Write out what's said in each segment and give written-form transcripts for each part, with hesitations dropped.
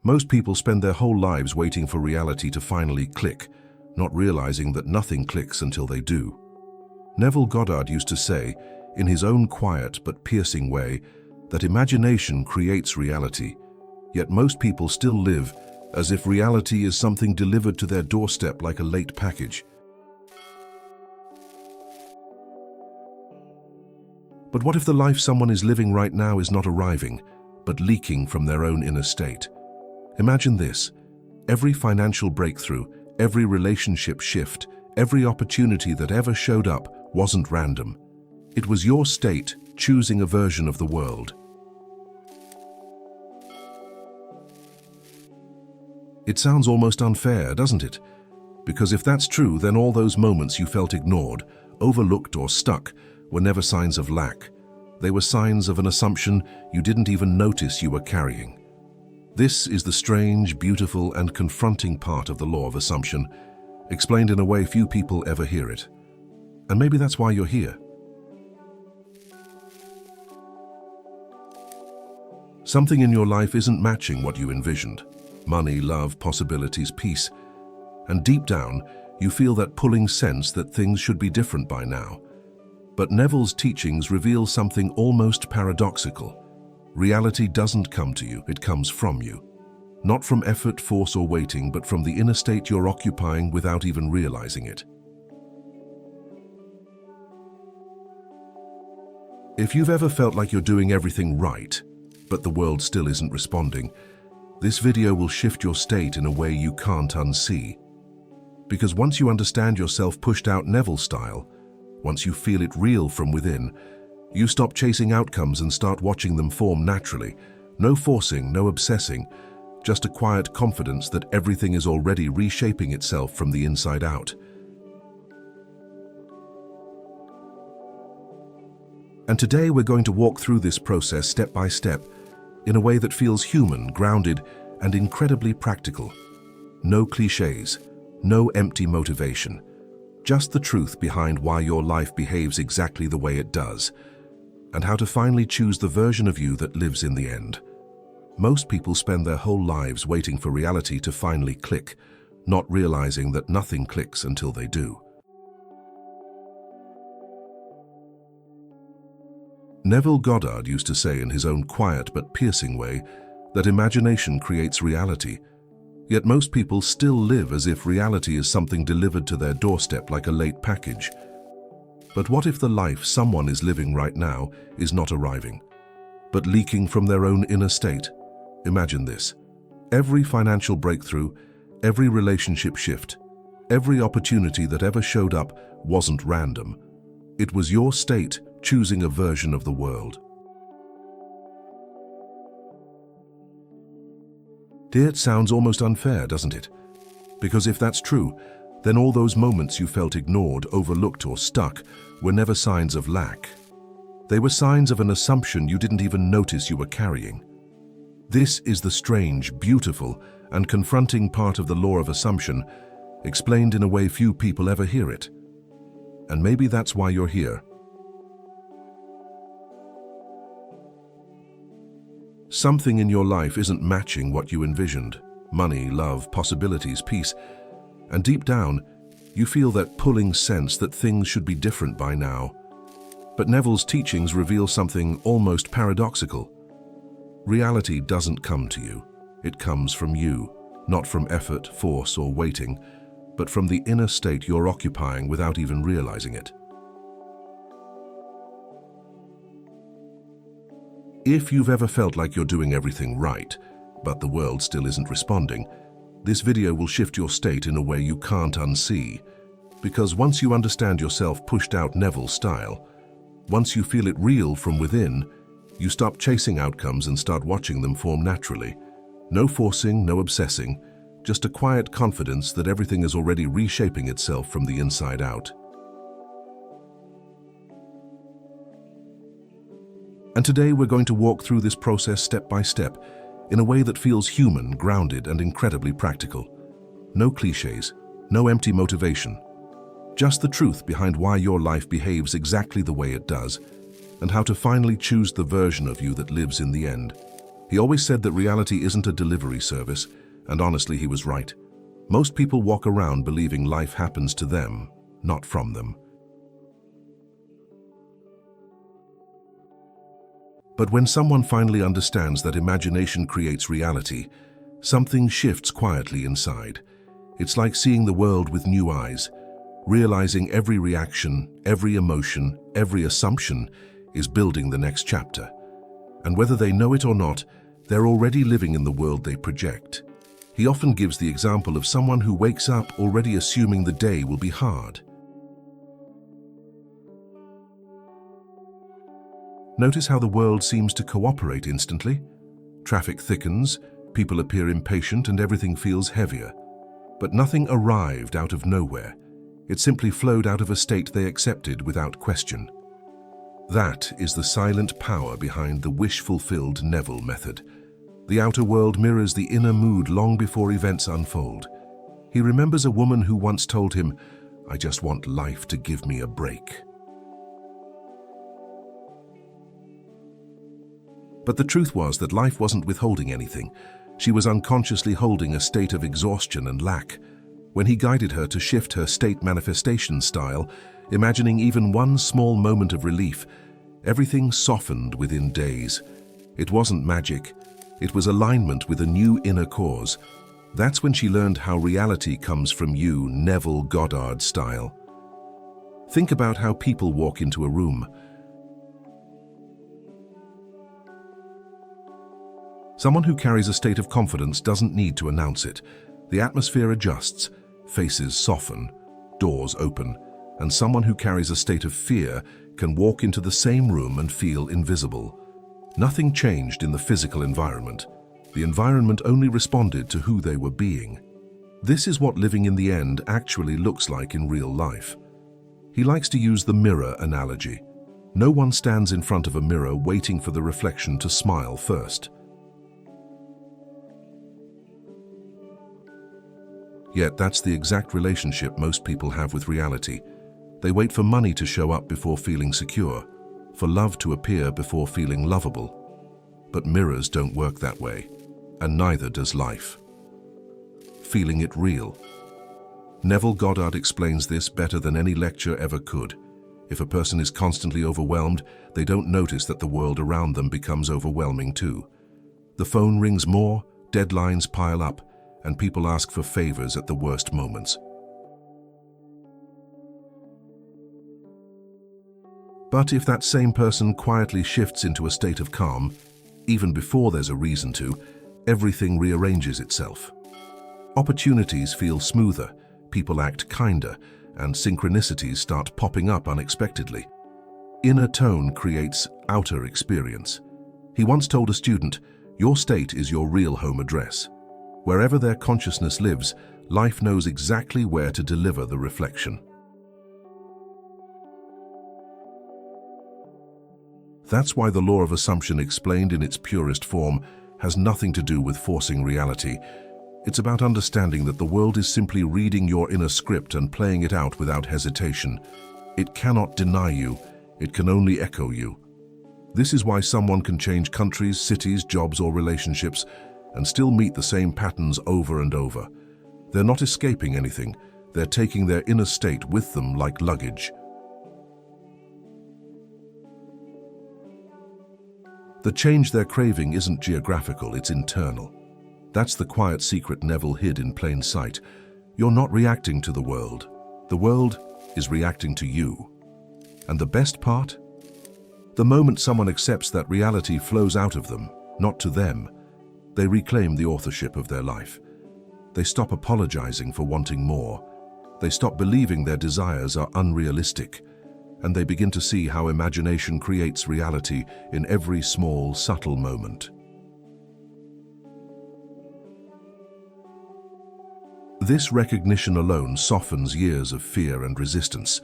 Most people spend their whole lives waiting for reality to finally click, not realizing that nothing clicks until they do. Neville Goddard used to say, in his own quiet but piercing way, that imagination creates reality, yet most people still live as if reality is something delivered to their doorstep like a late package. But what if the life someone is living right now is not arriving, but leaking from their own inner state? Imagine this: every financial breakthrough, every relationship shift, every opportunity that ever showed up wasn't random. It was your state choosing a version of the world. It sounds almost unfair, doesn't it? Because if that's true, then all those moments you felt ignored, overlooked, or stuck were never signs of lack. They were signs of an assumption you didn't even notice you were carrying. This is the strange, beautiful, and confronting part of the law of assumption, explained in a way few people ever hear it. And maybe that's why you're here. Something in your life isn't matching what you envisioned. Money, love, possibilities, peace. And deep down, you feel that pulling sense that things should be different by now. But Neville's teachings reveal something almost paradoxical. Reality doesn't come to you, it comes from you. Not from effort, force, or waiting, but from the inner state you're occupying without even realizing it. If you've ever felt like you're doing everything right, but the world still isn't responding, this video will shift your state in a way you can't unsee. Because once you understand yourself pushed out Neville style, once you feel it real from within, you stop chasing outcomes and start watching them form naturally. No forcing, no obsessing, just a quiet confidence that everything is already reshaping itself from the inside out. And today we're going to walk through this process step by step, in a way that feels human, grounded, and incredibly practical. No cliches, no empty motivation. Just the truth behind why your life behaves exactly the way it does, and how to finally choose the version of you that lives in the end. Most people spend their whole lives waiting for reality to finally click, not realizing that nothing clicks until they do. Neville Goddard used to say in his own quiet but piercing way that imagination creates reality, yet most people still live as if reality is something delivered to their doorstep like a late package. But what if the life someone is living right now is not arriving, but leaking from their own inner state? Imagine this: every financial breakthrough, every relationship shift, every opportunity that ever showed up wasn't random. It was your state choosing a version of the world. It sounds almost unfair, doesn't it? Because if that's true, then all those moments you felt ignored, overlooked, or stuck were never signs of lack. They were signs of an assumption you didn't even notice you were carrying. This is the strange, beautiful, and confronting part of the law of assumption, explained in a way few people ever hear it. And maybe that's why you're here. Something in your life isn't matching what you envisioned. Money, love, possibilities, peace. And deep down, you feel that pulling sense that things should be different by now. But Neville's teachings reveal something almost paradoxical. Reality doesn't come to you. It comes from you, not from effort, force, or waiting, but from the inner state you're occupying without even realizing it. If you've ever felt like you're doing everything right, but the world still isn't responding, this video will shift your state in a way you can't unsee. Because once you understand yourself pushed out Neville style, once you feel it real from within, you stop chasing outcomes and start watching them form naturally. No forcing, no obsessing, just a quiet confidence that everything is already reshaping itself from the inside out. And today we're going to walk through this process step by step, in a way that feels human, grounded, and incredibly practical. No cliches, no empty motivation. Just the truth behind why your life behaves exactly the way it does, and how to finally choose the version of you that lives in the end. He always said that reality isn't a delivery service, and honestly, he was right. Most people walk around believing life happens to them, not from them. But when someone finally understands that imagination creates reality, something shifts quietly inside. It's like seeing the world with new eyes, realizing every reaction, every emotion, every assumption is building the next chapter. And whether they know it or not, they're already living in the world they project. He often gives the example of someone who wakes up already assuming the day will be hard. Notice how the world seems to cooperate instantly. Traffic thickens, people appear impatient, and everything feels heavier. But nothing arrived out of nowhere. It simply flowed out of a state they accepted without question. That is the silent power behind the wish-fulfilled Neville method. The outer world mirrors the inner mood long before events unfold. He remembers a woman who once told him, "I just want life to give me a break." But the truth was that life wasn't withholding anything. She was unconsciously holding a state of exhaustion and lack. When he guided her to shift her state manifestation style, imagining even one small moment of relief, everything softened within days. It wasn't magic. It was alignment with a new inner cause. That's when she learned how reality comes from you, Neville Goddard style. Think about how people walk into a room. Someone who carries a state of confidence doesn't need to announce it. The atmosphere adjusts, faces soften, doors open, and someone who carries a state of fear can walk into the same room and feel invisible. Nothing changed in the physical environment. The environment only responded to who they were being. This is what living in the end actually looks like in real life. He likes to use the mirror analogy. No one stands in front of a mirror waiting for the reflection to smile first. Yet that's the exact relationship most people have with reality. They wait for money to show up before feeling secure, for love to appear before feeling lovable. But mirrors don't work that way, and neither does life. Feeling it real. Neville Goddard explains this better than any lecture ever could. If a person is constantly overwhelmed, they don't notice that the world around them becomes overwhelming too. The phone rings more, deadlines pile up, and people ask for favors at the worst moments. But if that same person quietly shifts into a state of calm, even before there's a reason to, everything rearranges itself. Opportunities feel smoother, people act kinder, and synchronicities start popping up unexpectedly. Inner tone creates outer experience. He once told a student, "Your state is your real home address." Wherever their consciousness lives, life knows exactly where to deliver the reflection. That's why the law of assumption, explained in its purest form, has nothing to do with forcing reality. It's about understanding that the world is simply reading your inner script and playing it out without hesitation. It cannot deny you, it can only echo you. This is why someone can change countries, cities, jobs, or relationships and still meet the same patterns over and over. They're not escaping anything, they're taking their inner state with them like luggage. The change they're craving isn't geographical, it's internal. That's the quiet secret Neville hid in plain sight. You're not reacting to the world is reacting to you. And the best part? The moment someone accepts that reality flows out of them, not to them, they reclaim the authorship of their life. They stop apologizing for wanting more. They stop believing their desires are unrealistic. And they begin to see how imagination creates reality in every small, subtle moment. This recognition alone softens years of fear and resistance.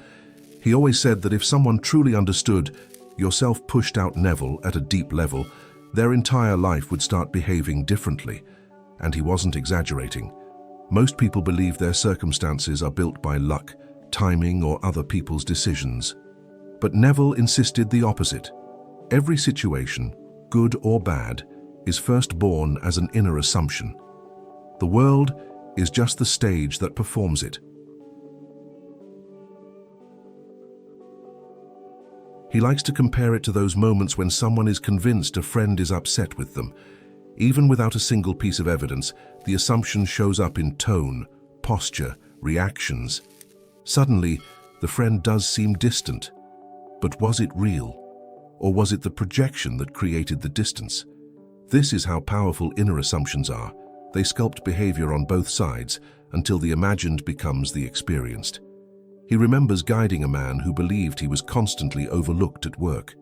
He always said that if someone truly understood, yourself pushed out Neville at a deep level, their entire life would start behaving differently. And he wasn't exaggerating. Most people believe their circumstances are built by luck, timing, or other people's decisions. But Neville insisted the opposite. Every situation, good or bad, is first born as an inner assumption. The world is just the stage that performs it. He likes to compare it to those moments when someone is convinced a friend is upset with them. Even without a single piece of evidence, the assumption shows up in tone, posture, reactions. Suddenly, the friend does seem distant. But was it real? Or was it the projection that created the distance? This is how powerful inner assumptions are. They sculpt behavior on both sides until the imagined becomes the experienced. He remembers guiding a man who believed he was constantly overlooked at work.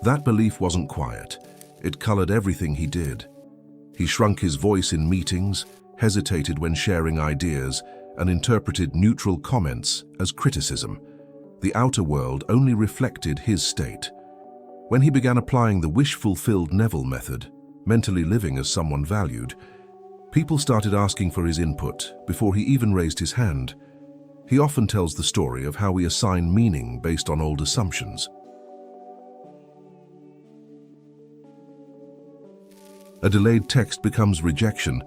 That belief wasn't quiet. It colored everything he did. He shrunk his voice in meetings, hesitated when sharing ideas, and interpreted neutral comments as criticism. The outer world only reflected his state. When he began applying the wish-fulfilled Neville method, mentally living as someone valued, people started asking for his input before he even raised his hand. He often tells the story of how we assign meaning based on old assumptions. A delayed text becomes rejection,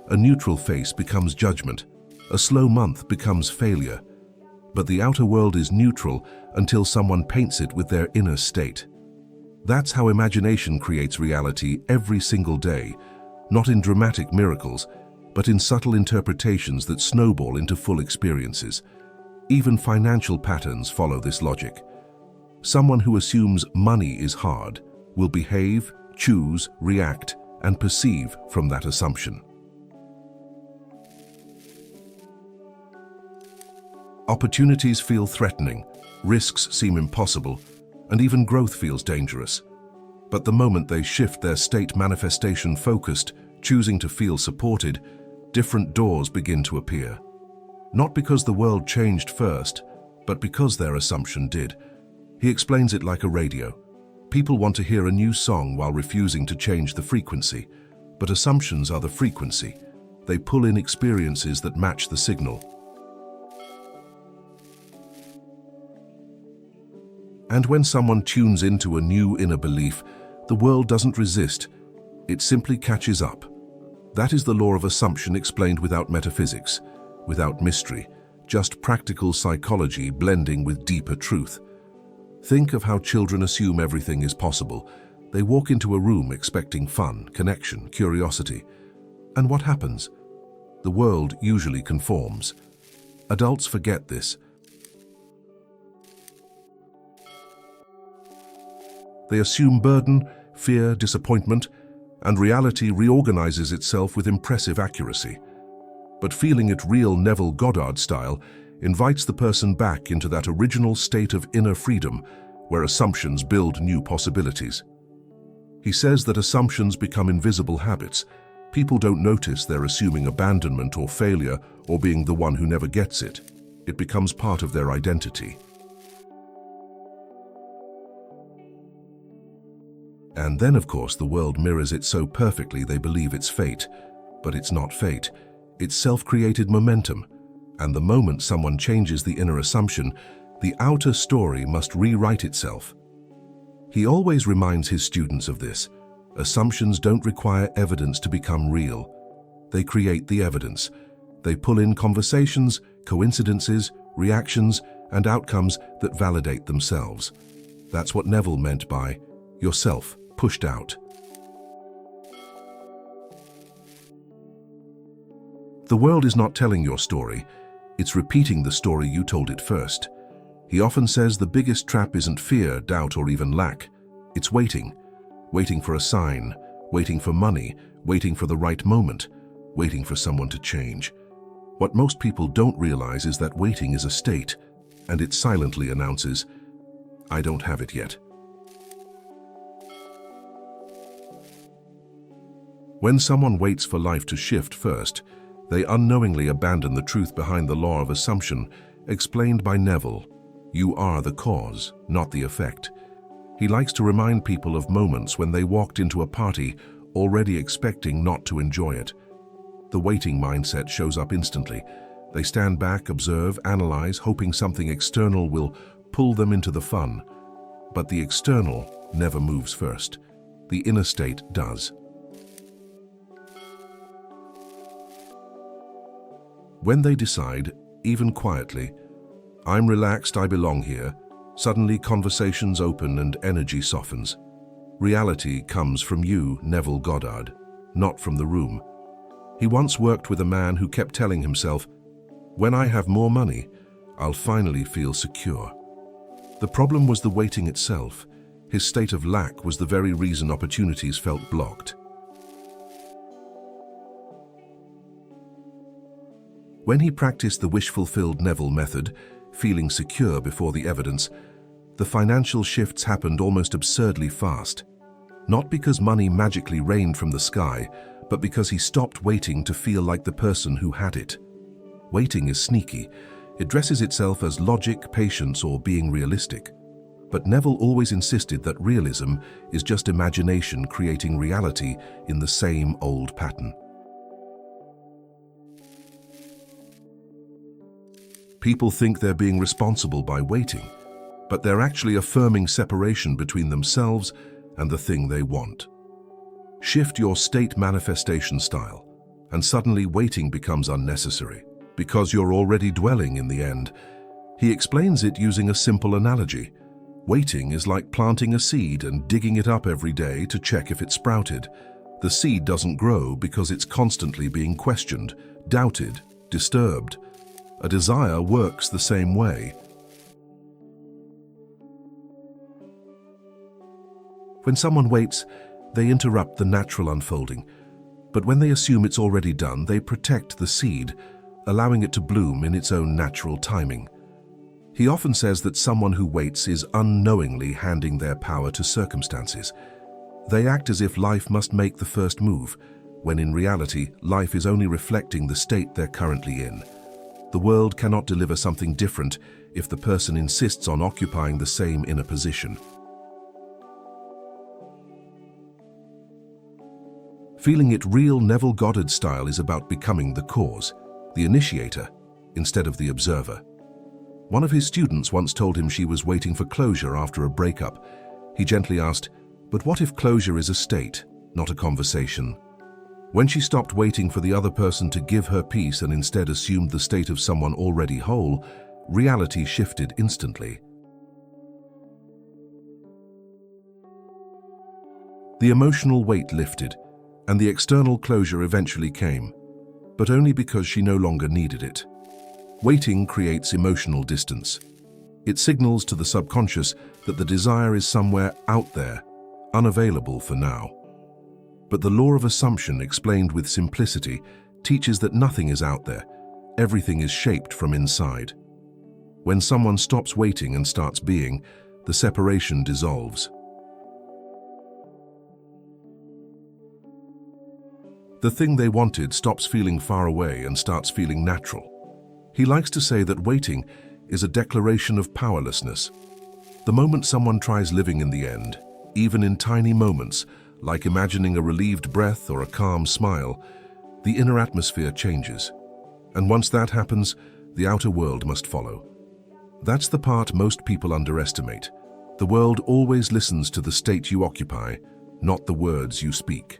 a neutral face becomes judgment, a slow month becomes failure. But the outer world is neutral until someone paints it with their inner state. That's how imagination creates reality every single day, not in dramatic miracles, but in subtle interpretations that snowball into full experiences. Even financial patterns follow this logic. Someone who assumes money is hard will behave, choose, react, and perceive from that assumption. Opportunities feel threatening, risks seem impossible, and even growth feels dangerous. But the moment they shift their state manifestation focused, choosing to feel supported, different doors begin to appear. Not because the world changed first, but because their assumption did. He explains it like a radio. People want to hear a new song while refusing to change the frequency, but assumptions are the frequency. They pull in experiences that match the signal. And when someone tunes into a new inner belief, the world doesn't resist. It simply catches up. That is the law of assumption explained without metaphysics, without mystery, just practical psychology blending with deeper truth. Think of how children assume everything is possible. They walk into a room expecting fun, connection, curiosity. And what happens? The world usually conforms. Adults forget this. They assume burden, fear, disappointment, and reality reorganizes itself with impressive accuracy. But feeling it real Neville Goddard style invites the person back into that original state of inner freedom where assumptions build new possibilities. He says that assumptions become invisible habits. People don't notice they're assuming abandonment or failure or being the one who never gets it. It becomes part of their identity. And then, of course, the world mirrors it so perfectly they believe it's fate. But it's not fate. It's self-created momentum. And the moment someone changes the inner assumption, the outer story must rewrite itself. He always reminds his students of this. Assumptions don't require evidence to become real. They create the evidence. They pull in conversations, coincidences, reactions, and outcomes that validate themselves. That's what Neville meant by yourself pushed out. The world is not telling your story. It's repeating the story you told it first. He often says the biggest trap isn't fear, doubt, or even lack. It's waiting. Waiting for a sign, waiting for money, waiting for the right moment, waiting for someone to change. What most people don't realize is that waiting is a state, and it silently announces, I don't have it yet. When someone waits for life to shift first, they unknowingly abandon the truth behind the law of assumption, explained by Neville. You are the cause, not the effect. He likes to remind people of moments when they walked into a party already expecting not to enjoy it. The waiting mindset shows up instantly. They stand back, observe, analyze, hoping something external will pull them into the fun. But the external never moves first. The inner state does. When they decide, even quietly, "I'm relaxed, I belong here," suddenly conversations open and energy softens. Reality comes from you, Neville Goddard, not from the room. He once worked with a man who kept telling himself, "When I have more money, I'll finally feel secure." The problem was the waiting itself. His state of lack was the very reason opportunities felt blocked. When he practiced the wish-fulfilled Neville method, feeling secure before the evidence, the financial shifts happened almost absurdly fast. Not because money magically rained from the sky, but because he stopped waiting to feel like the person who had it. Waiting is sneaky. It dresses itself as logic, patience, or being realistic. But Neville always insisted that realism is just imagination creating reality in the same old pattern. People think they're being responsible by waiting, but they're actually affirming separation between themselves and the thing they want. Shift your state manifestation style, and suddenly waiting becomes unnecessary, because you're already dwelling in the end. He explains it using a simple analogy. Waiting is like planting a seed and digging it up every day to check if it sprouted. The seed doesn't grow because it's constantly being questioned, doubted, disturbed. A desire works the same way. When someone waits, they interrupt the natural unfolding. But when they assume it's already done, they protect the seed, allowing it to bloom in its own natural timing. He often says that someone who waits is unknowingly handing their power to circumstances. They act as if life must make the first move, when in reality, life is only reflecting the state they're currently in. The world cannot deliver something different if the person insists on occupying the same inner position. Feeling it real Neville Goddard style is about becoming the cause, the initiator, instead of the observer. One of his students once told him she was waiting for closure after a breakup. He gently asked, "But what if closure is a state, not a conversation?" When she stopped waiting for the other person to give her peace and instead assumed the state of someone already whole, reality shifted instantly. The emotional weight lifted, and the external closure eventually came, but only because she no longer needed it. Waiting creates emotional distance. It signals to the subconscious that the desire is somewhere out there, unavailable for now. But the law of assumption, explained with simplicity, teaches that nothing is out there. Everything is shaped from inside. When someone stops waiting and starts being, the separation dissolves. The thing they wanted stops feeling far away and starts feeling natural. He likes to say that waiting is a declaration of powerlessness. The moment someone tries living in the end, even in tiny moments, like imagining a relieved breath or a calm smile, the inner atmosphere changes. And once that happens, the outer world must follow. That's the part most people underestimate. The world always listens to the state you occupy, not the words you speak.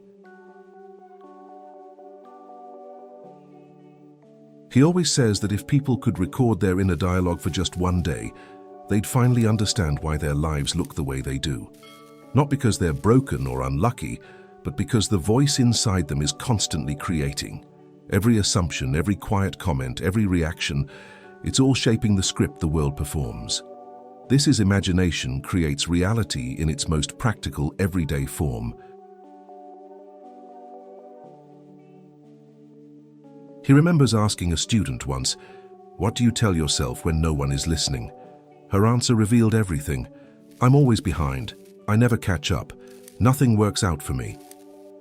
He always says that if people could record their inner dialogue for just one day, they'd finally understand why their lives look the way they do. Not because they're broken or unlucky, but because the voice inside them is constantly creating. Every assumption, every quiet comment, every reaction, it's all shaping the script the world performs. This is imagination creates reality in its most practical, everyday form. He remembers asking a student once, "What do you tell yourself when no one is listening?" Her answer revealed everything. "I'm always behind. I never catch up. Nothing works out for me."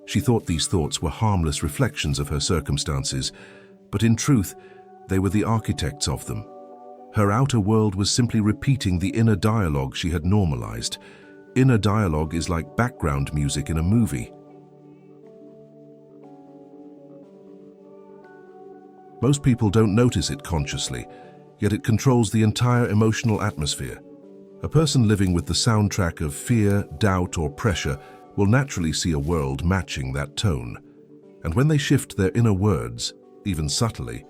She thought these thoughts were harmless reflections of her circumstances, but in truth, they were the architects of them. Her outer world was simply repeating the inner dialogue she had normalized. Inner dialogue is like background music in a movie. Most people don't notice it consciously, yet it controls the entire emotional atmosphere. A person living with the soundtrack of fear, doubt, or pressure will naturally see a world matching that tone. And when they shift their inner words, even subtly,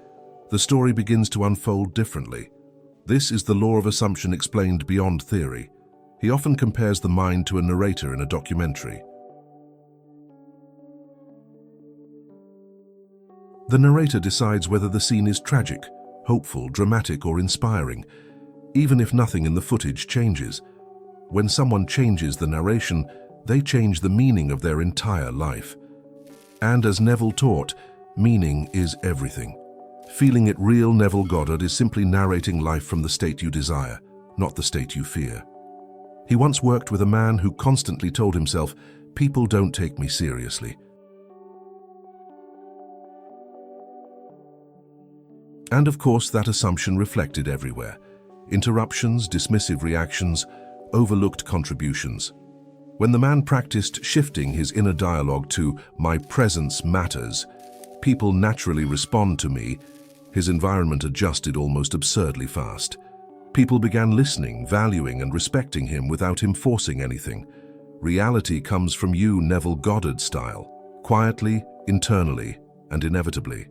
the story begins to unfold differently. This is the law of assumption explained beyond theory. He often compares the mind to a narrator in a documentary. The narrator decides whether the scene is tragic, hopeful, dramatic, or inspiring, even if nothing in the footage changes. When someone changes the narration, they change the meaning of their entire life. And as Neville taught, meaning is everything. Feeling it real, Neville Goddard is simply narrating life from the state you desire, not the state you fear. He once worked with a man who constantly told himself, "People don't take me seriously." And of course, that assumption reflected everywhere. Interruptions, dismissive reactions, overlooked contributions. When the man practiced shifting his inner dialogue to "my presence matters," people naturally respond to me, his environment adjusted almost absurdly fast. People began listening, valuing, and respecting him without him forcing anything. Reality comes from you, Neville Goddard style, quietly, internally, and inevitably.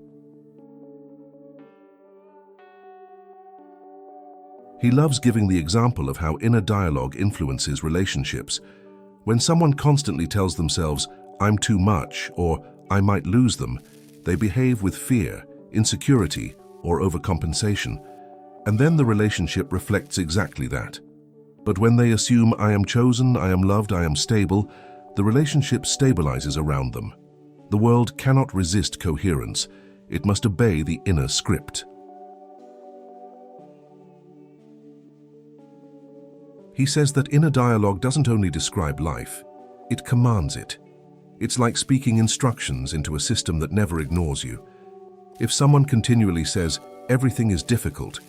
He loves giving the example of how inner dialogue influences relationships. When someone constantly tells themselves, "I'm too much," or "I might lose them," they behave with fear, insecurity, or overcompensation. And then the relationship reflects exactly that. But when they assume, "I am chosen, I am loved, I am stable," the relationship stabilizes around them. The world cannot resist coherence. It must obey the inner script. He says that inner dialogue doesn't only describe life, it commands it. It's like speaking instructions into a system that never ignores you. If someone continually says, "Everything is difficult,"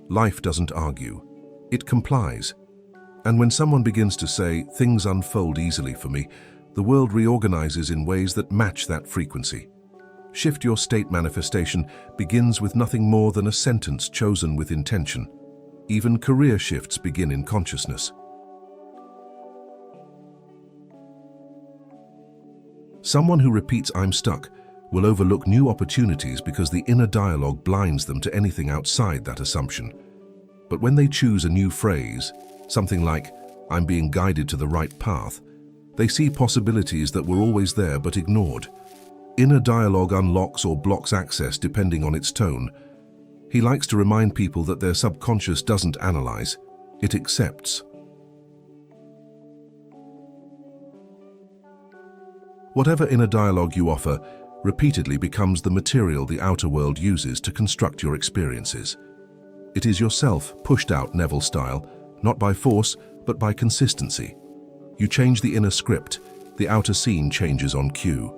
life doesn't argue. It complies. And when someone begins to say, "Things unfold easily for me," the world reorganizes in ways that match that frequency. Shift Your State manifestation begins with nothing more than a sentence chosen with intention. Even career shifts begin in consciousness. Someone who repeats "I'm stuck" will overlook new opportunities because the inner dialogue blinds them to anything outside that assumption. But when they choose a new phrase, something like "I'm being guided to the right path," they see possibilities that were always there but ignored. Inner dialogue unlocks or blocks access depending on its tone. He likes to remind people that their subconscious doesn't analyze, it accepts. Whatever inner dialogue you offer repeatedly becomes the material the outer world uses to construct your experiences. It is yourself pushed out Neville style, not by force, but by consistency. You change the inner script, the outer scene changes on cue.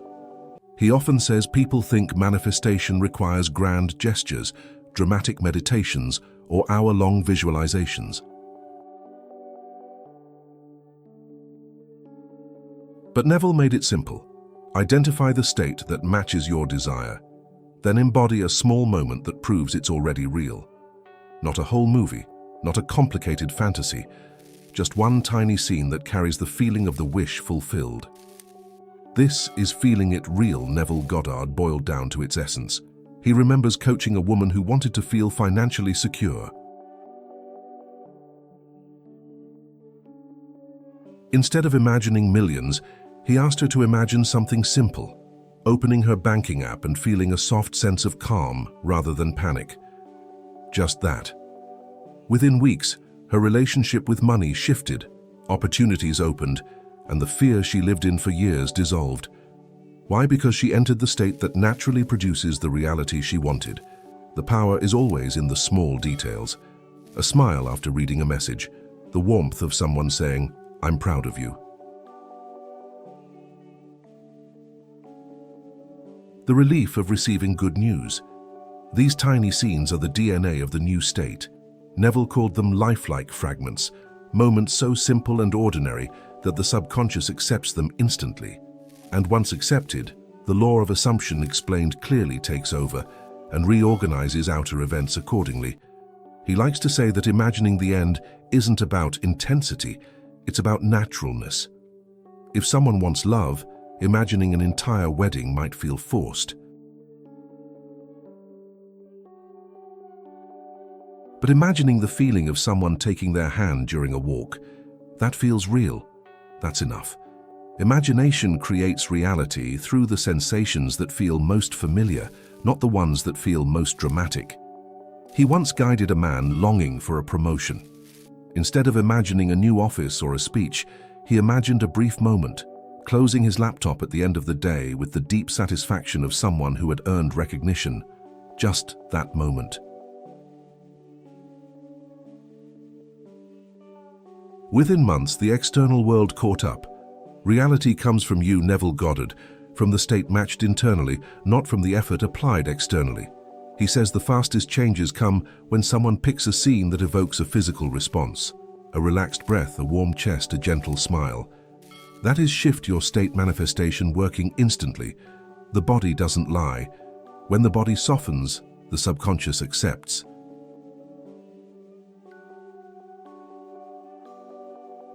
He often says people think manifestation requires grand gestures, dramatic meditations, or hour-long visualizations. But Neville made it simple. Identify the state that matches your desire, then embody a small moment that proves it's already real. Not a whole movie, not a complicated fantasy, just one tiny scene that carries the feeling of the wish fulfilled. This is feeling it real, Neville Goddard boiled down to its essence. He remembers coaching a woman who wanted to feel financially secure. Instead of imagining millions, he asked her to imagine something simple, opening her banking app and feeling a soft sense of calm rather than panic. Just that. Within weeks, her relationship with money shifted, opportunities opened, and the fear she lived in for years dissolved. Why? Because she entered the state that naturally produces the reality she wanted. The power is always in the small details. A smile after reading a message, the warmth of someone saying, "I'm proud of you." The relief of receiving good news. These tiny scenes are the DNA of the new state. Neville called them lifelike fragments, moments so simple and ordinary that the subconscious accepts them instantly. And once accepted, the law of assumption explained clearly takes over and reorganizes outer events accordingly. He likes to say that imagining the end isn't about intensity, it's about naturalness. If someone wants love, imagining an entire wedding might feel forced. But imagining the feeling of someone taking their hand during a walk, that feels real. That's enough. Imagination creates reality through the sensations that feel most familiar, not the ones that feel most dramatic. He once guided a man longing for a promotion. Instead of imagining a new office or a speech, he imagined a brief moment, closing his laptop at the end of the day with the deep satisfaction of someone who had earned recognition. Just that moment. Within months, the external world caught up. Reality comes from you, Neville Goddard, from the state matched internally, not from the effort applied externally. He says the fastest changes come when someone picks a scene that evokes a physical response. A relaxed breath, a warm chest, a gentle smile. That is shift your state manifestation working instantly. The body doesn't lie. When the body softens, the subconscious accepts.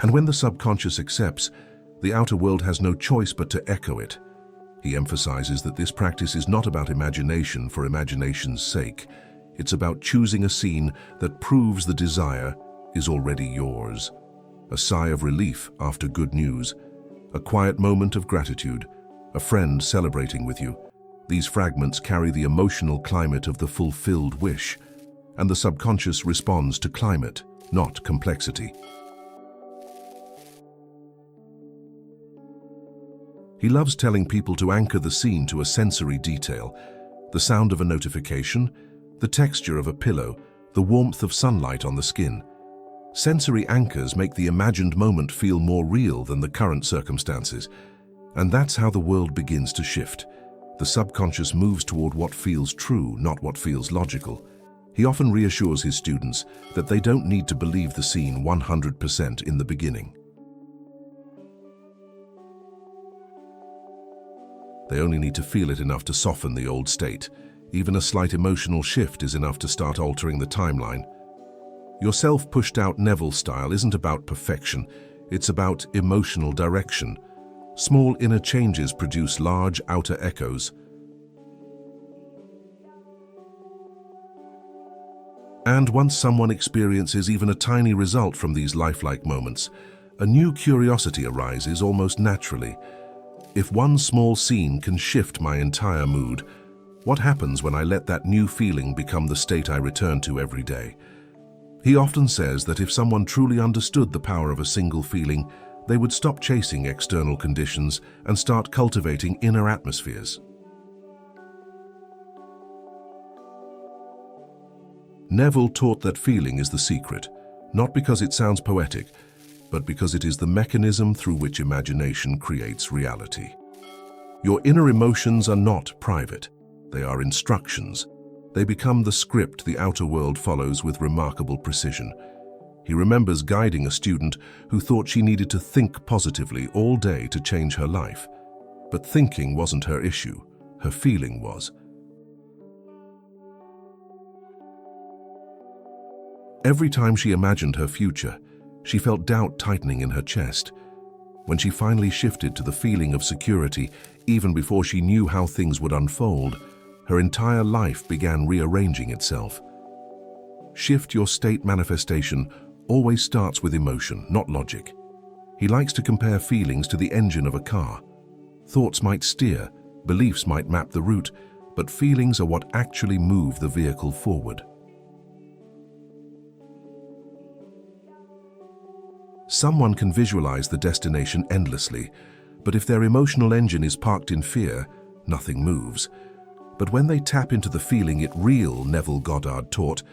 And when the subconscious accepts, the outer world has no choice but to echo it. He emphasizes that this practice is not about imagination for imagination's sake. It's about choosing a scene that proves the desire is already yours. A sigh of relief after good news. A quiet moment of gratitude. A friend celebrating with you. These fragments carry the emotional climate of the fulfilled wish. And the subconscious responds to climate, not complexity. He loves telling people to anchor the scene to a sensory detail. The sound of a notification, the texture of a pillow, the warmth of sunlight on the skin. Sensory anchors make the imagined moment feel more real than the current circumstances. And that's how the world begins to shift. The subconscious moves toward what feels true, not what feels logical. He often reassures his students that they don't need to believe the scene 100% in the beginning. They only need to feel it enough to soften the old state. Even a slight emotional shift is enough to start altering the timeline. Your self-pushed-out Neville style isn't about perfection, it's about emotional direction. Small inner changes produce large outer echoes. And once someone experiences even a tiny result from these lifelike moments, a new curiosity arises almost naturally. If one small scene can shift my entire mood, what happens when I let that new feeling become the state I return to every day? He often says that if someone truly understood the power of a single feeling, they would stop chasing external conditions and start cultivating inner atmospheres. Neville taught that feeling is the secret, not because it sounds poetic, but because it is the mechanism through which imagination creates reality. Your inner emotions are not private. They are instructions. They become the script the outer world follows with remarkable precision. He remembers guiding a student who thought she needed to think positively all day to change her life. But thinking wasn't her issue. Her feeling was. Every time she imagined her future, she felt doubt tightening in her chest. When she finally shifted to the feeling of security, even before she knew how things would unfold, her entire life began rearranging itself. Shift your state manifestation always starts with emotion, not logic. He likes to compare feelings to the engine of a car. Thoughts might steer, beliefs might map the route, but feelings are what actually move the vehicle forward. Someone can visualize the destination endlessly, but if their emotional engine is parked in fear, nothing moves. But when they tap into the feeling it real, Neville Goddard taught,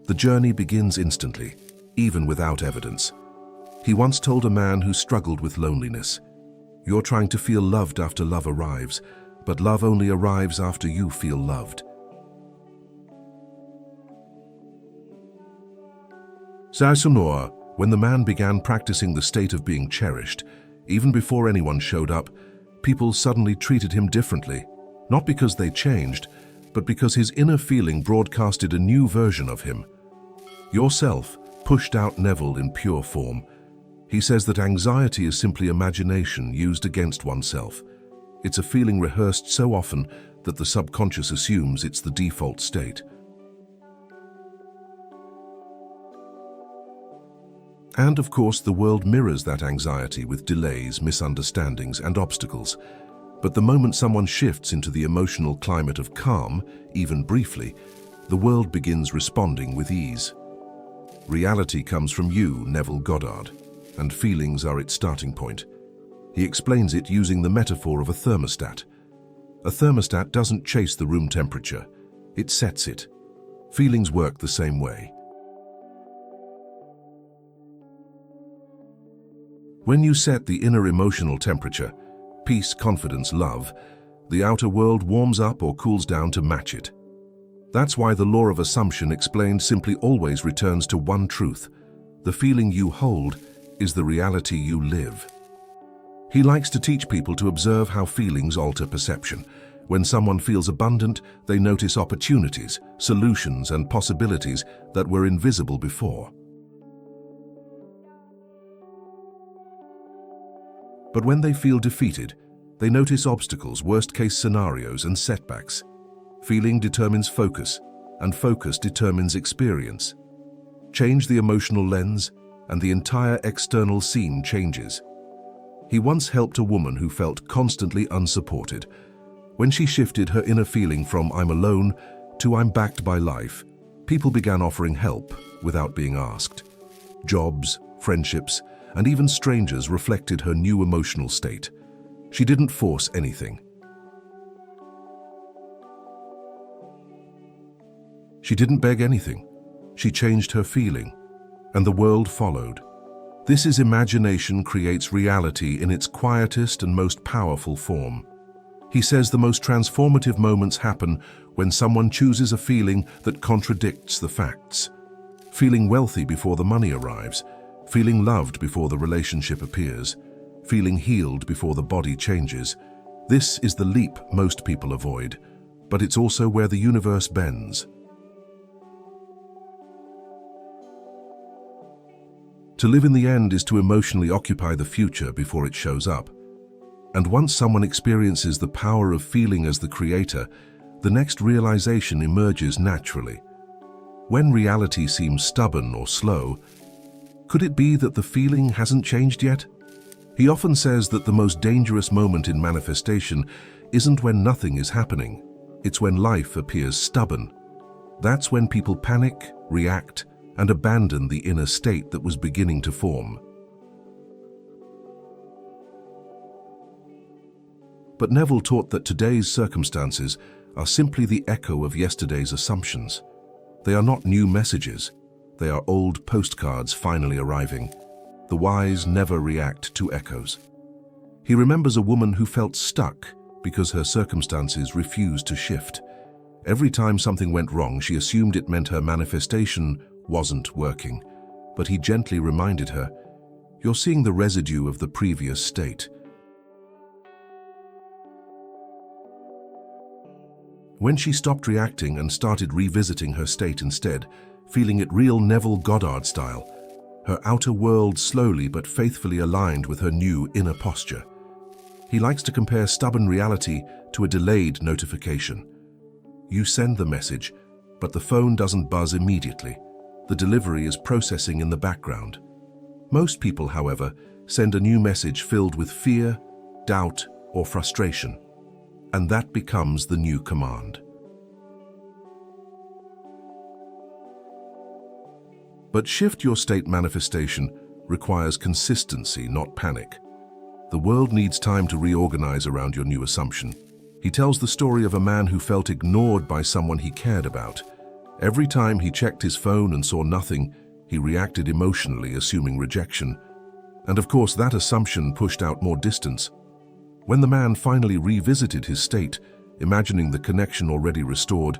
the journey begins instantly, even without evidence. He once told a man who struggled with loneliness, "You're trying to feel loved after love arrives, but love only arrives after you feel loved." Sasunor, when the man began practicing the state of being cherished, even before anyone showed up, people suddenly treated him differently, not because they changed, but because his inner feeling broadcasted a new version of him. Yourself pushed out Neville in pure form. He says that anxiety is simply imagination used against oneself. It's a feeling rehearsed so often that the subconscious assumes it's the default state. And of course, the world mirrors that anxiety with delays, misunderstandings, and obstacles. But the moment someone shifts into the emotional climate of calm, even briefly, the world begins responding with ease. Reality comes from you, Neville Goddard, and feelings are its starting point. He explains it using the metaphor of a thermostat. A thermostat doesn't chase the room temperature, it sets it. Feelings work the same way. When you set the inner emotional temperature, peace, confidence, love, the outer world warms up or cools down to match it. That's why the law of assumption explained simply always returns to one truth. The feeling you hold is the reality you live. He likes to teach people to observe how feelings alter perception. When someone feels abundant, they notice opportunities, solutions, and possibilities that were invisible before. But when they feel defeated, they notice obstacles, worst-case scenarios, and setbacks. Feeling determines focus, and focus determines experience. Change the emotional lens, and the entire external scene changes. He once helped a woman who felt constantly unsupported. When she shifted her inner feeling from "I'm alone" to "I'm backed by life," people began offering help without being asked. Jobs, friendships, and even strangers reflected her new emotional state. She didn't force anything. She didn't beg anything. She changed her feeling, and the world followed. This is imagination creates reality in its quietest and most powerful form. He says the most transformative moments happen when someone chooses a feeling that contradicts the facts. Feeling wealthy before the money arrives, feeling loved before the relationship appears, feeling healed before the body changes. This is the leap most people avoid, but it's also where the universe bends. To live in the end is to emotionally occupy the future before it shows up. And once someone experiences the power of feeling as the creator, the next realization emerges naturally. When reality seems stubborn or slow, could it be that the feeling hasn't changed yet? He often says that the most dangerous moment in manifestation isn't when nothing is happening, it's when life appears stubborn. That's when people panic, react, and abandon the inner state that was beginning to form. But Neville taught that today's circumstances are simply the echo of yesterday's assumptions. They are not new messages. They are old postcards finally arriving. The wise never react to echoes. He remembers a woman who felt stuck because her circumstances refused to shift. Every time something went wrong, she assumed it meant her manifestation wasn't working. But he gently reminded her, "You're seeing the residue of the previous state." When she stopped reacting and started revisiting her state instead, feeling it real Neville Goddard style, her outer world slowly but faithfully aligned with her new inner posture. He likes to compare stubborn reality to a delayed notification. You send the message, but the phone doesn't buzz immediately. The delivery is processing in the background. Most people, however, send a new message filled with fear, doubt, or frustration, and that becomes the new command. But shift your state manifestation requires consistency, not panic. The world needs time to reorganize around your new assumption. He tells the story of a man who felt ignored by someone he cared about. Every time he checked his phone and saw nothing, he reacted emotionally, assuming rejection. And of course, that assumption pushed out more distance. When the man finally revisited his state, imagining the connection already restored,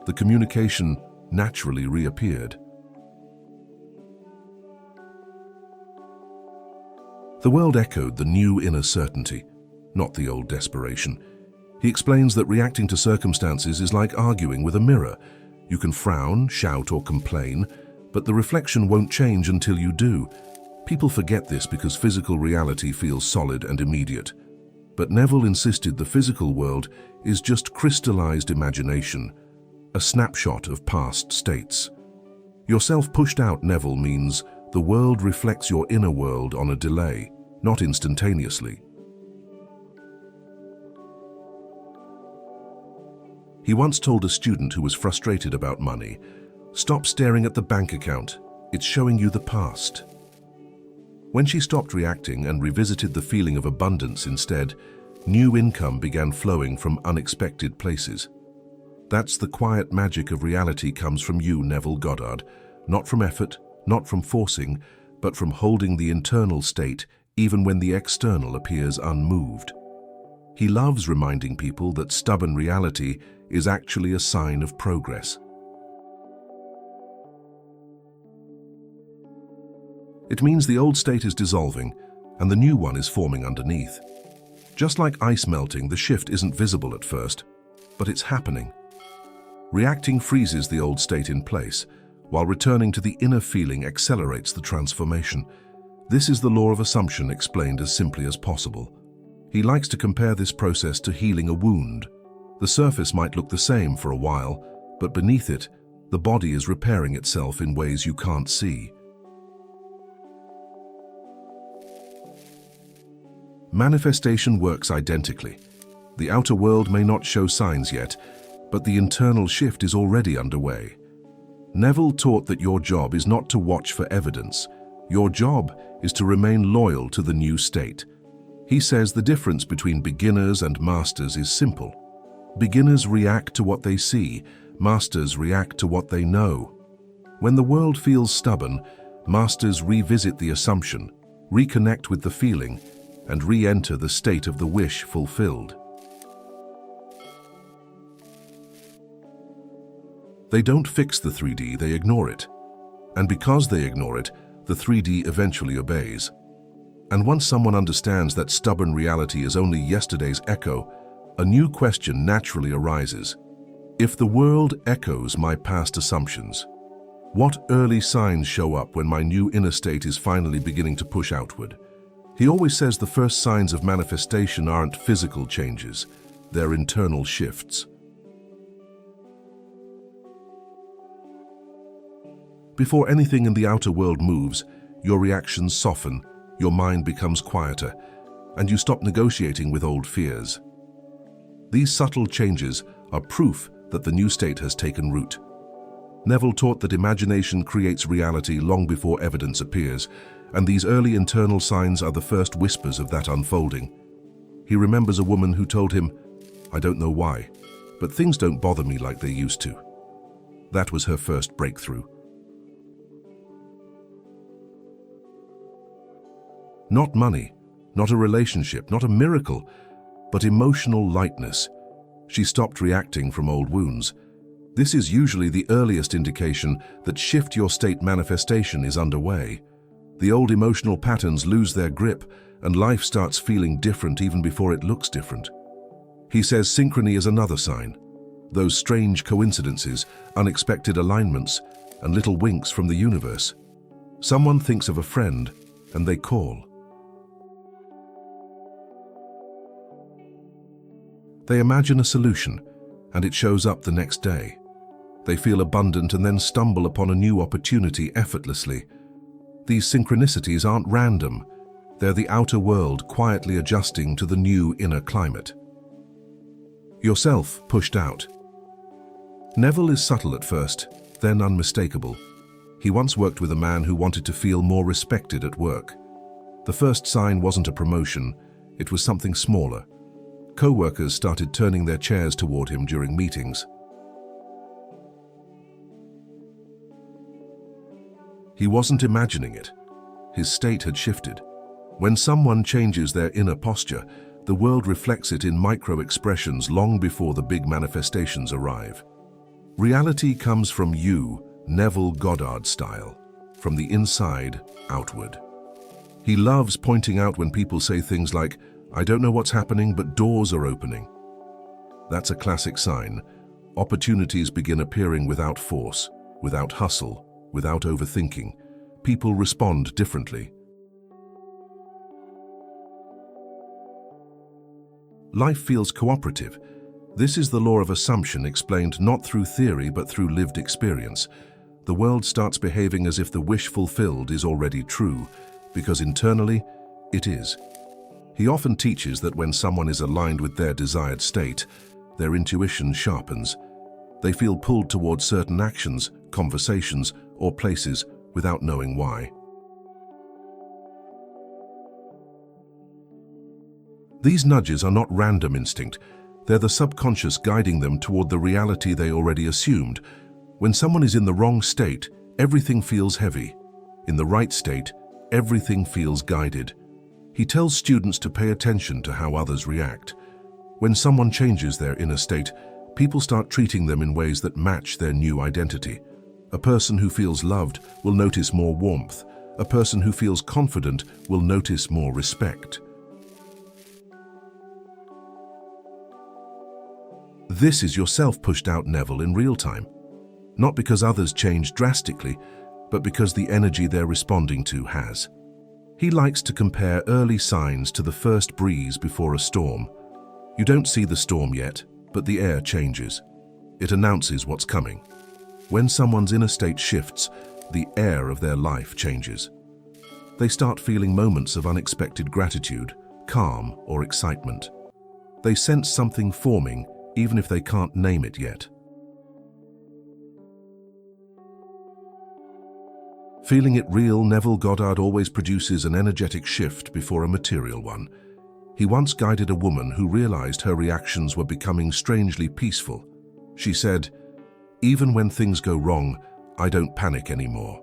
the communication naturally reappeared. The world echoed the new inner certainty, not the old desperation. He explains that reacting to circumstances is like arguing with a mirror. You can frown, shout, or complain, But the reflection won't change until you do. People forget this because physical reality feels solid and immediate. But Neville insisted the physical world is just crystallized imagination, a snapshot of past states. Yourself pushed out, Neville, means the world reflects your inner world on a delay, not instantaneously. He once told a student who was frustrated about money, "Stop staring at the bank account. It's showing you the past." When she stopped reacting and revisited the feeling of abundance instead, new income began flowing from unexpected places. That's the quiet magic of reality comes from you, Neville Goddard, not from effort, not from forcing, but from holding the internal state even when the external appears unmoved. He loves reminding people that stubborn reality is actually a sign of progress. It means the old state is dissolving and the new one is forming underneath. Just like ice melting, the shift isn't visible at first, but it's happening. Reacting freezes the old state in place, while returning to the inner feeling accelerates the transformation. This is the law of assumption explained as simply as possible. He likes to compare this process to healing a wound. The surface might look the same for a while, but beneath it, the body is repairing itself in ways you can't see. Manifestation works identically. The outer world may not show signs yet, but the internal shift is already underway. Neville taught that your job is not to watch for evidence. Your job is to remain loyal to the new state. He says the difference between beginners and masters is simple. Beginners react to what they see, masters react to what they know. When the world feels stubborn, masters revisit the assumption, reconnect with the feeling, and re-enter the state of the wish fulfilled. They don't fix the 3D, they ignore it. And because they ignore it, the 3D eventually obeys. And once someone understands that stubborn reality is only yesterday's echo, a new question naturally arises. If the world echoes my past assumptions, what early signs show up when my new inner state is finally beginning to push outward? He always says the first signs of manifestation aren't physical changes, they're internal shifts. Before anything in the outer world moves, your reactions soften, your mind becomes quieter, and you stop negotiating with old fears. These subtle changes are proof that the new state has taken root. Neville taught that imagination creates reality long before evidence appears, and these early internal signs are the first whispers of that unfolding. He remembers a woman who told him, "I don't know why, but things don't bother me like they used to." That was her first breakthrough. Not money, not a relationship, not a miracle, but emotional lightness. She stopped reacting from old wounds. This is usually the earliest indication that shift your state manifestation is underway. The old emotional patterns lose their grip and life starts feeling different even before it looks different. He says synchrony is another sign. Those strange coincidences, unexpected alignments, and little winks from the universe. Someone thinks of a friend and they call. They imagine a solution, and it shows up the next day. They feel abundant and then stumble upon a new opportunity effortlessly. These synchronicities aren't random. They're the outer world quietly adjusting to the new inner climate. Yourself pushed out. Neville is subtle at first, then unmistakable. He once worked with a man who wanted to feel more respected at work. The first sign wasn't a promotion, it was something smaller. Co-workers started turning their chairs toward him during meetings. He wasn't imagining it. His state had shifted. When someone changes their inner posture, the world reflects it in micro-expressions long before the big manifestations arrive. Reality comes from you, Neville Goddard style, from the inside outward. He loves pointing out when people say things like, "I don't know what's happening, but doors are opening." That's a classic sign. Opportunities begin appearing without force, without hustle, without overthinking. People respond differently. Life feels cooperative. This is the law of assumption explained not through theory but through lived experience. The world starts behaving as if the wish fulfilled is already true, because internally, it is. He often teaches that when someone is aligned with their desired state, their intuition sharpens. They feel pulled towards certain actions, conversations, or places without knowing why. These nudges are not random instinct. They're the subconscious guiding them toward the reality they already assumed. When someone is in the wrong state, everything feels heavy. In the right state, everything feels guided. He tells students to pay attention to how others react. When someone changes their inner state, people start treating them in ways that match their new identity. A person who feels loved will notice more warmth. A person who feels confident will notice more respect. This is yourself pushed out, Neville, in real time. Not because others change drastically, but because the energy they're responding to has. He likes to compare early signs to the first breeze before a storm. You don't see the storm yet, but the air changes. It announces what's coming. When someone's inner state shifts, the air of their life changes. They start feeling moments of unexpected gratitude, calm, or excitement. They sense something forming, even if they can't name it yet. Feeling it real, Neville Goddard always produces an energetic shift before a material one. He once guided a woman who realized her reactions were becoming strangely peaceful. She said, "Even when things go wrong, I don't panic anymore."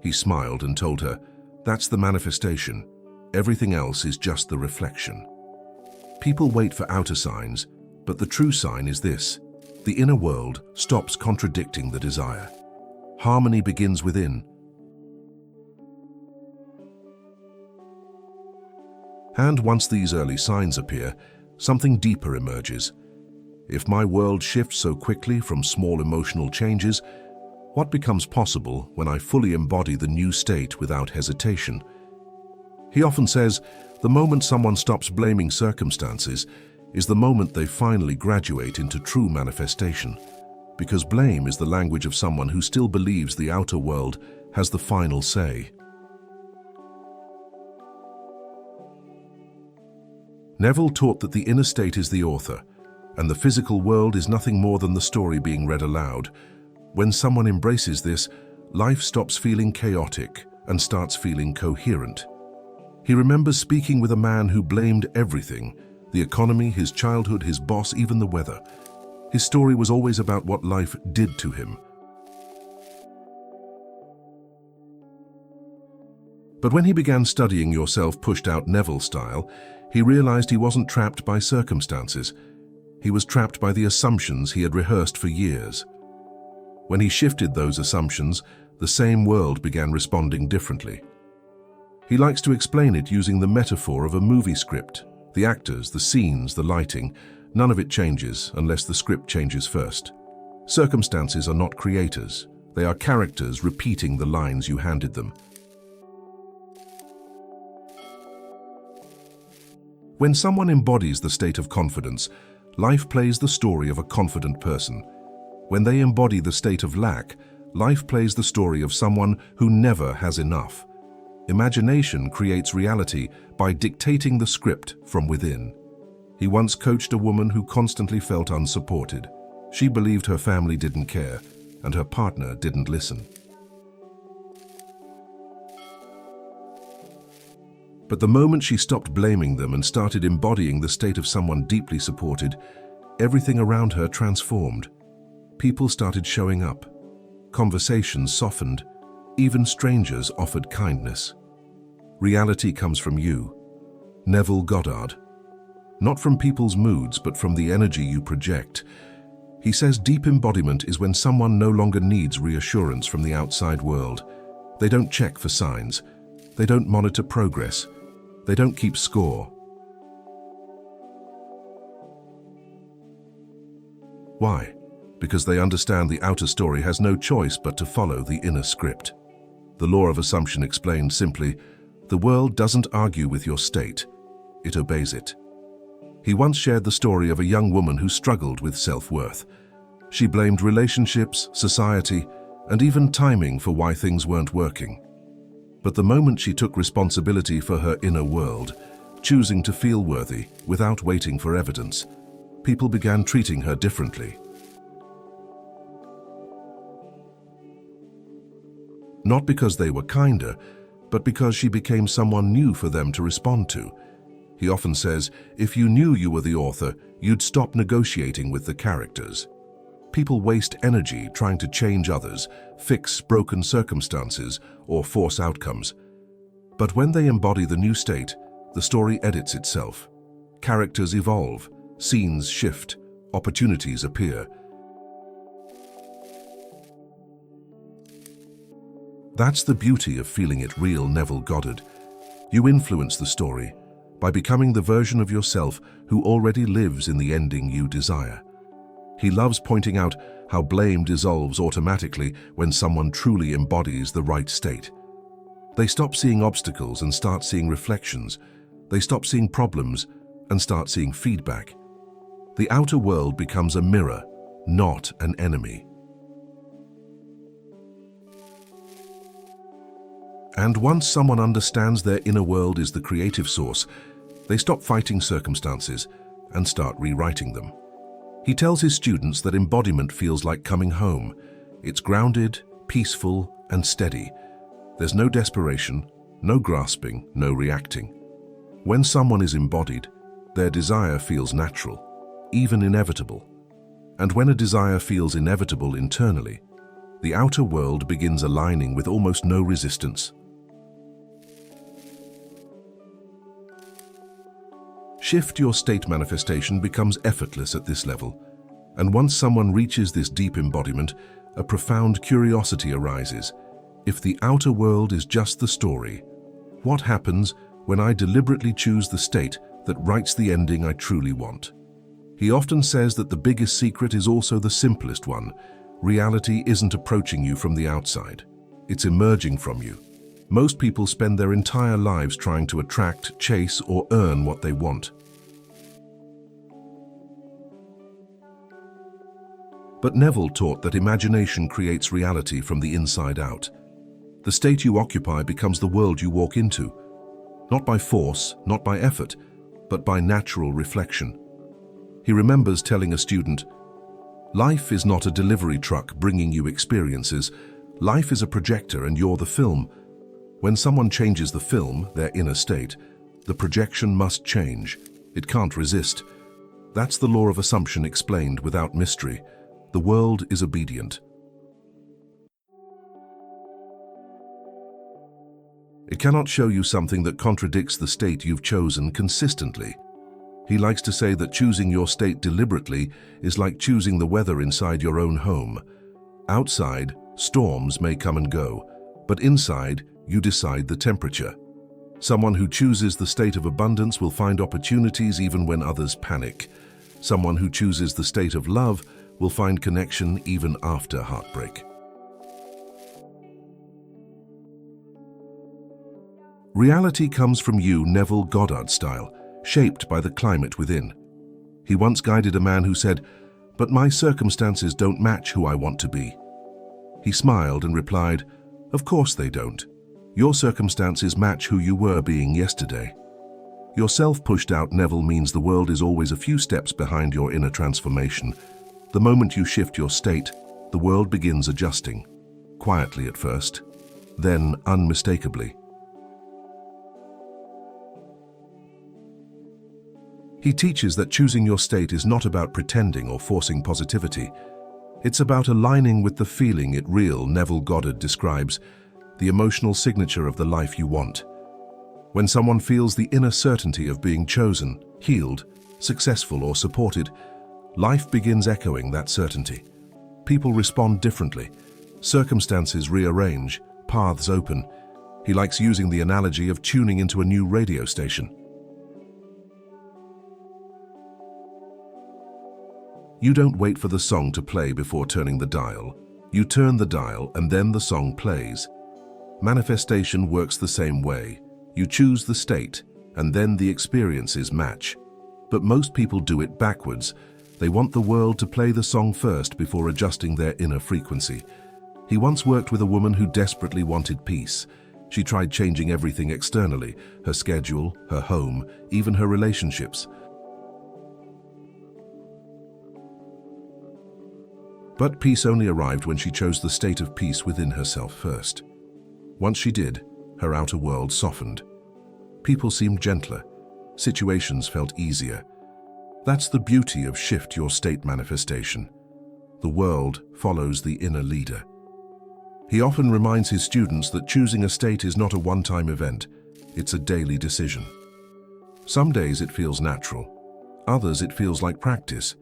He smiled and told her, "That's the manifestation. Everything else is just the reflection." People wait for outer signs, but the true sign is this: the inner world stops contradicting the desire. Harmony begins within. And once these early signs appear, something deeper emerges. If my world shifts so quickly from small emotional changes, what becomes possible when I fully embody the new state without hesitation? He often says, the moment someone stops blaming circumstances is the moment they finally graduate into true manifestation, because blame is the language of someone who still believes the outer world has the final say. Neville taught that the inner state is the author, and the physical world is nothing more than the story being read aloud. When someone embraces this, life stops feeling chaotic and starts feeling coherent. He remembers speaking with a man who blamed everything: the economy, his childhood, his boss, even the weather. His story was always about what life did to him. But when he began studying Yourself Pushed Out Neville style, he realized he wasn't trapped by circumstances. He was trapped by the assumptions he had rehearsed for years. When he shifted those assumptions, the same world began responding differently. He likes to explain it using the metaphor of a movie script. The actors, the scenes, the lighting, none of it changes unless the script changes first. Circumstances are not creators. They are characters repeating the lines you handed them. When someone embodies the state of confidence, life plays the story of a confident person. When they embody the state of lack, life plays the story of someone who never has enough. Imagination creates reality by dictating the script from within. He once coached a woman who constantly felt unsupported. She believed her family didn't care, and her partner didn't listen. But the moment she stopped blaming them and started embodying the state of someone deeply supported, everything around her transformed. People started showing up. Conversations softened. Even strangers offered kindness. Reality comes from you. Neville Goddard. Not from people's moods, but from the energy you project. He says deep embodiment is when someone no longer needs reassurance from the outside world. They don't check for signs. They don't monitor progress. They don't keep score. Why? because they understand the outer story has no choice but to follow the inner script. The law of assumption explained simply, the world doesn't argue with your state, it obeys it. He once shared the story of a young woman who struggled with self-worth. She blamed relationships, society, and even timing for why things weren't working. But the moment she took responsibility for her inner world, choosing to feel worthy without waiting for evidence, people began treating her differently. Not because they were kinder, but because she became someone new for them to respond to. He often says, if you knew you were the author, you'd stop negotiating with the characters. People waste energy trying to change others, fix broken circumstances, or force outcomes. But when they embody the new state, the story edits itself. Characters evolve, scenes shift, opportunities appear. That's the beauty of feeling it real, Neville Goddard. You influence the story by becoming the version of yourself who already lives in the ending you desire. He loves pointing out how blame dissolves automatically when someone truly embodies the right state. They stop seeing obstacles and start seeing reflections. They stop seeing problems and start seeing feedback. The outer world becomes a mirror, not an enemy. And once someone understands their inner world is the creative source, they stop fighting circumstances and start rewriting them. He tells his students that embodiment feels like coming home. It's grounded, peaceful, and steady. There's no desperation, no grasping, no reacting. When someone is embodied, their desire feels natural, even inevitable. And when a desire feels inevitable internally, the outer world begins aligning with almost no resistance. Shift your state manifestation becomes effortless at this level. And once someone reaches this deep embodiment, a profound curiosity arises. If the outer world is just the story, what happens when I deliberately choose the state that writes the ending I truly want? He often says that the biggest secret is also the simplest one. Reality isn't approaching you from the outside. It's emerging from you. Most people spend their entire lives trying to attract, chase, or earn what they want. But Neville taught that imagination creates reality from the inside out. The state you occupy becomes the world you walk into, not by force, not by effort, but by natural reflection. He remembers telling a student, "Life is not a delivery truck bringing you experiences. Life is a projector and you're the film. When someone changes the film, their inner state, the projection must change. It can't resist. That's the law of assumption explained without mystery. The world is obedient." It cannot show you something that contradicts the state you've chosen consistently. He likes to say that choosing your state deliberately is like choosing the weather inside your own home. Outside, storms may come and go, but inside, you decide the temperature. Someone who chooses the state of abundance will find opportunities even when others panic. Someone who chooses the state of love will find connection even after heartbreak. Reality comes from you, Neville Goddard style, shaped by the climate within. He once guided a man who said, "But my circumstances don't match who I want to be." He smiled and replied, "Of course they don't. Your circumstances match who you were being yesterday." Your self-pushed out Neville means the world is always a few steps behind your inner transformation. The moment you shift your state, the world begins adjusting. Quietly at first, then unmistakably. He teaches that choosing your state is not about pretending or forcing positivity. It's about aligning with the feeling it real, Neville Goddard describes, the emotional signature of the life you want. When someone feels the inner certainty of being chosen, healed, successful, or supported, life begins echoing that certainty. People respond differently. Circumstances rearrange, paths open. He likes using the analogy of tuning into a new radio station. You don't wait for the song to play before turning the dial. You turn the dial and then the song plays. Manifestation works the same way. You choose the state and then the experiences match. But most people do it backwards. They want the world to play the song first before adjusting their inner frequency. He once worked with a woman who desperately wanted peace. She tried changing everything externally, her schedule, her home, even her relationships. But peace only arrived when she chose the state of peace within herself first. Once she did, her outer world softened. People seemed gentler. Situations felt easier. That's the beauty of shift your state manifestation. The world follows the inner leader. He often reminds his students that choosing a state is not a one-time event. It's a daily decision. Some days it feels natural. Others it feels like practice.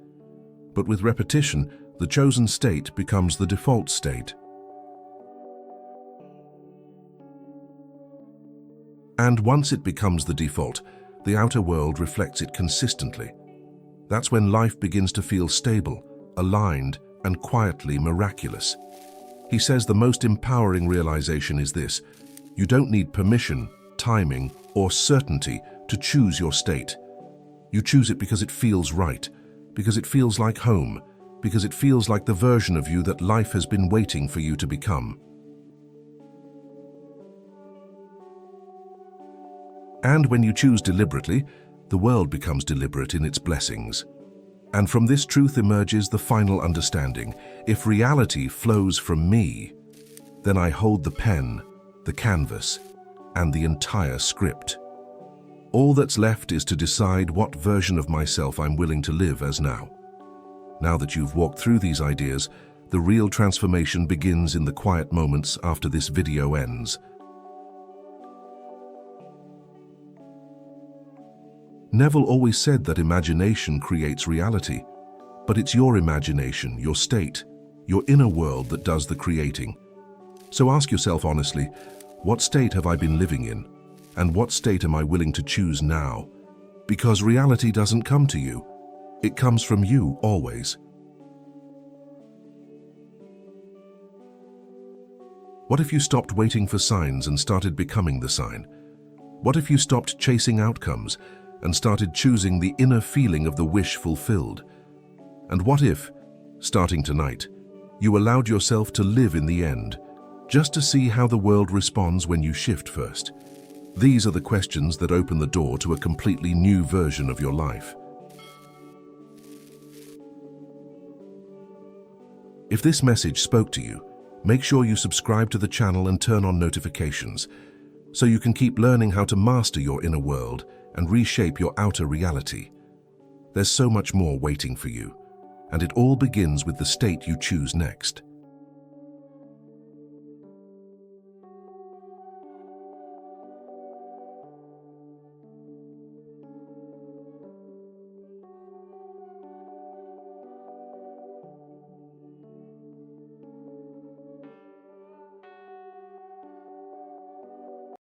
But with repetition, the chosen state becomes the default state. And once it becomes the default, the outer world reflects it consistently. That's when life begins to feel stable, aligned, and quietly miraculous. He says the most empowering realization is this: you don't need permission, timing, or certainty to choose your state. You choose it because it feels right, because it feels like home, because it feels like the version of you that life has been waiting for you to become. And when you choose deliberately, the world becomes deliberate in its blessings. And from this truth emerges the final understanding: if reality flows from me, then I hold the pen, the canvas, and the entire script. All that's left is to decide what version of myself I'm willing to live as now. Now that you've walked through these ideas, the real transformation begins in the quiet moments after this video ends. Neville always said that imagination creates reality, but it's your imagination, your state, your inner world that does the creating. So ask yourself honestly, what state have I been living in? And what state am I willing to choose now? Because reality doesn't come to you. It comes from you always. What if you stopped waiting for signs and started becoming the sign? What if you stopped chasing outcomes and started choosing the inner feeling of the wish fulfilled? And what if, starting tonight, you allowed yourself to live in the end, just to see how the world responds when you shift first? These are the questions that open the door to a completely new version of your life. If this message spoke to you, make sure you subscribe to the channel and turn on notifications so you can keep learning how to master your inner world and reshape your outer reality. There's so much more waiting for you, and it all begins with the state you choose next.